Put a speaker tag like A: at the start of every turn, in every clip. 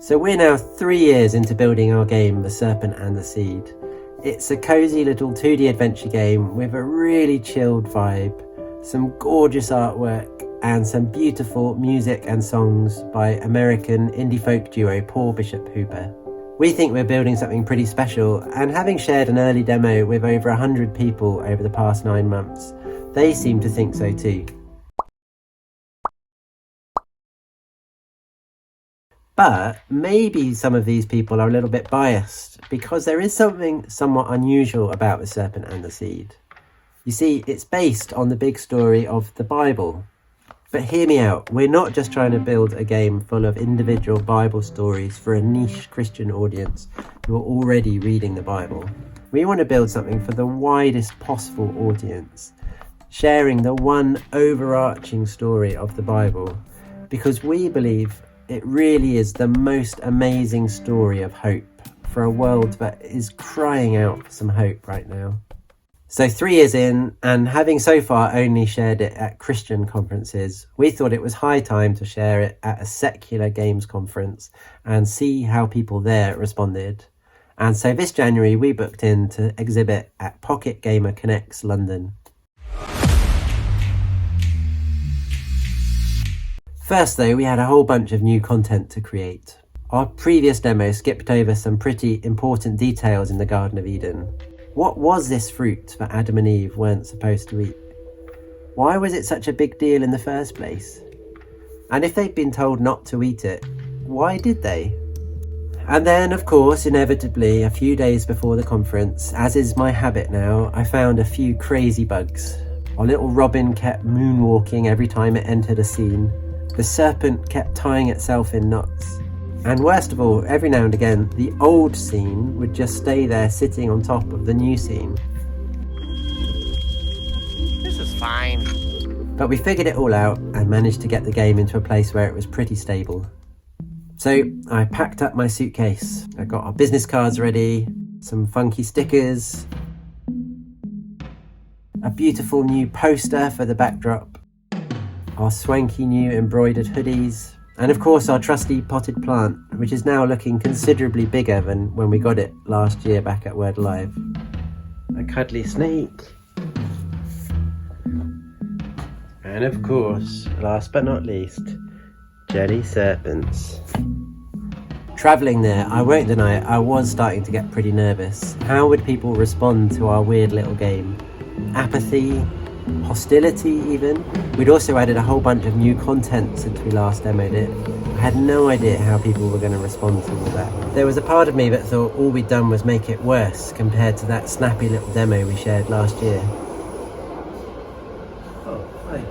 A: So we're now 3 years into building our game, The Serpent and the Seed. It's a cosy little 2D adventure game with a really chilled vibe, some gorgeous artwork, and some beautiful music and songs by American indie folk duo Paul Bishop Hooper. We think we're building something pretty special, and having shared an early demo with over 100 people over the past 9 months, they seem to think so too. But maybe some of these people are a little bit biased, because there is something somewhat unusual about The Serpent and the Seed. You see, it's based on the big story of the Bible. But hear me out, we're not just trying to build a game full of individual Bible stories for a niche Christian audience who are already reading the Bible. We want to build something for the widest possible audience, sharing the one overarching story of the Bible, because we believe it really is the most amazing story of hope for a world that is crying out for some hope right now. So 3 years in, and having so far only shared it at Christian conferences, we thought it was high time to share it at a secular games conference and see how people there responded. And so this January we booked in to exhibit at PocketGamer Connects London. First though, we had a whole bunch of new content to create. Our previous demo skipped over some pretty important details in the Garden of Eden. What was this fruit that Adam and Eve weren't supposed to eat? Why was it such a big deal in the first place? And if they'd been told not to eat it, why did they? And then, of course, inevitably, a few days before the conference, as is my habit now, I found a few crazy bugs. Our little robin kept moonwalking every time it entered a scene. The serpent kept tying itself in knots. And worst of all, every now and again, the old scene would just stay there sitting on top of the new scene.
B: This is fine.
A: But we figured it all out and managed to get the game into a place where it was pretty stable. So I packed up my suitcase. I got our business cards ready, some funky stickers, a beautiful new poster for the backdrop, our swanky new embroidered hoodies, and of course our trusty potted plant, which is now looking considerably bigger than when we got it last year back at Word Live. A cuddly snake. And of course, last but not least, jelly serpents. Travelling there, I won't deny it, I was starting to get pretty nervous. How would people respond to our weird little game? Apathy? Hostility even? We'd also added a whole bunch of new content since we last demoed it. I had no idea how people were going to respond to all that. There was a part of me that thought all we'd done was make it worse compared to that snappy little demo we shared last year. Oh, hi.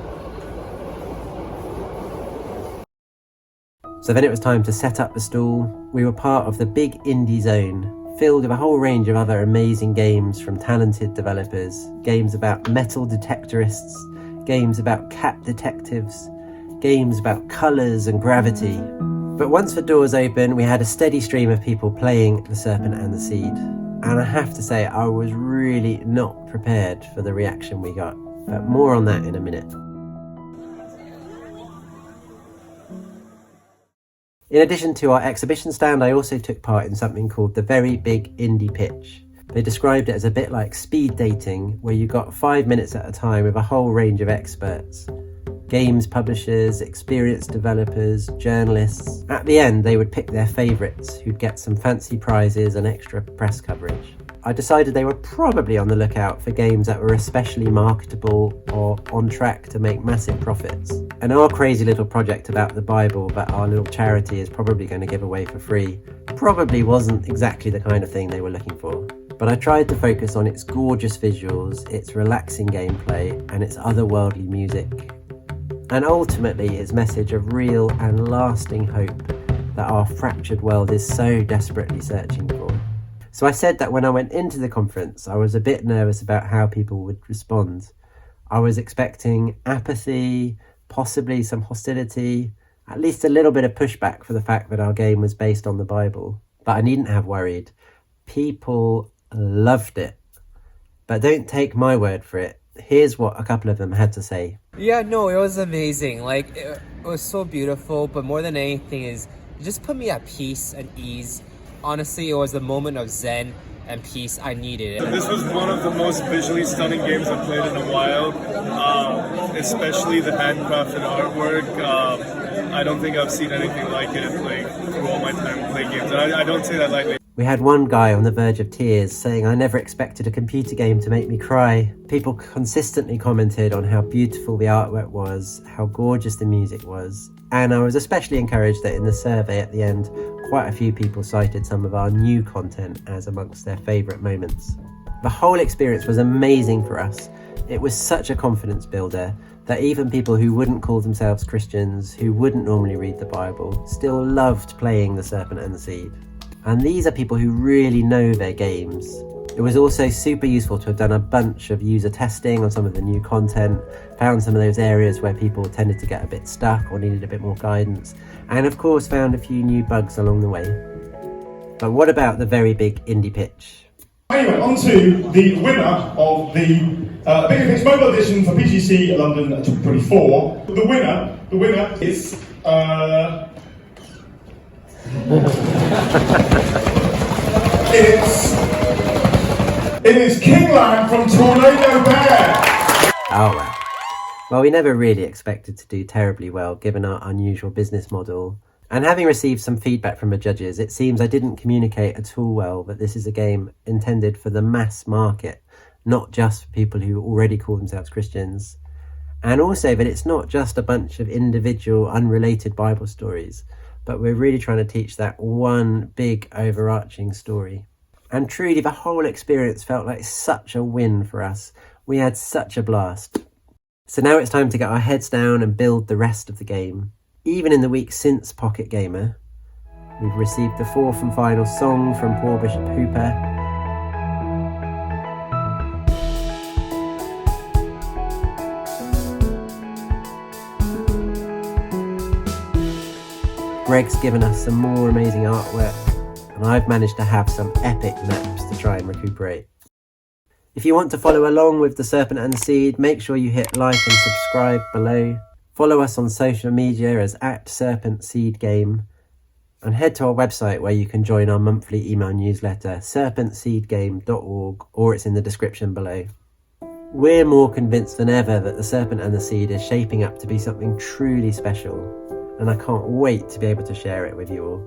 A: So then it was time to set up the stall. We were part of the big indie zone, filled with a whole range of other amazing games from talented developers. Games about metal detectorists, games about cat detectives, games about colours and gravity. But once the doors open, we had a steady stream of people playing The Serpent and the Seed. And I have to say, I was really not prepared for the reaction we got. But more on that in a minute. In addition to our exhibition stand, I also took part in something called the Very Big Indie Pitch. They described it as a bit like speed dating, where you got 5 minutes at a time with a whole range of experts. Games publishers, experienced developers, journalists. At the end, they would pick their favourites, who'd get some fancy prizes and extra press coverage. I decided they were probably on the lookout for games that were especially marketable or on track to make massive profits. And our crazy little project about the Bible that our little charity is probably going to give away for free probably wasn't exactly the kind of thing they were looking for. But I tried to focus on its gorgeous visuals, its relaxing gameplay, and its otherworldly music. And ultimately its message of real and lasting hope that our fractured world is so desperately searching for. So I said that when I went into the conference, I was a bit nervous about how people would respond. I was expecting apathy, possibly some hostility, at least a little bit of pushback for the fact that our game was based on the Bible. But I needn't have worried. People loved it. But don't take my word for it. Here's what a couple of them had to say.
C: Yeah, no, it was amazing. Like, it was so beautiful, but more than anything is It just put me at peace and ease. Honestly, it was a moment of zen and peace. I needed it.
D: This was one of the most visually stunning games I've played in a while, especially the handcrafted artwork. I don't think I've seen anything like it through all my time playing games. And I don't say that lightly.
A: We had one guy on the verge of tears saying, "I never expected a computer game to make me cry." People consistently commented on how beautiful the artwork was, how gorgeous the music was, and I was especially encouraged that in the survey at the end, quite a few people cited some of our new content as amongst their favourite moments. The whole experience was amazing for us. It was such a confidence builder that even people who wouldn't call themselves Christians, who wouldn't normally read the Bible, still loved playing the Serpent and the Seed. And these are people who really know their games. It was also super useful to have done a bunch of user testing on some of the new content, found some of those areas where people tended to get a bit stuck or needed a bit more guidance, and of course found a few new bugs along the way. But what about the very big indie pitch?
E: Anyway, on to the winner of the Big Pitch Mobile Edition for PGC London 2024. The winner is... It is Kingland from Tornado Bear.
A: Oh well. Well, we never really expected to do terribly well given our unusual business model. And having received some feedback from the judges, it seems I didn't communicate at all well that this is a game intended for the mass market, not just for people who already call themselves Christians. And also that it's not just a bunch of individual, unrelated Bible stories, but we're really trying to teach that one big overarching story. And truly, the whole experience felt like such a win for us. We had such a blast. So now it's time to get our heads down and build the rest of the game. Even in the week since Pocket Gamer, we've received the fourth and final song from Paul Bishop Hooper. Greg's given us some more amazing artwork, and I've managed to have some epic maps to try and recuperate. If you want to follow along with the Serpent and the Seed, make sure you hit like and subscribe below. Follow us on social media as @SerpentSeedGame, and head to our website where you can join our monthly email newsletter, serpentseedgame.org, or it's in the description below. We're more convinced than ever that the Serpent and the Seed is shaping up to be something truly special, and I can't wait to be able to share it with you all.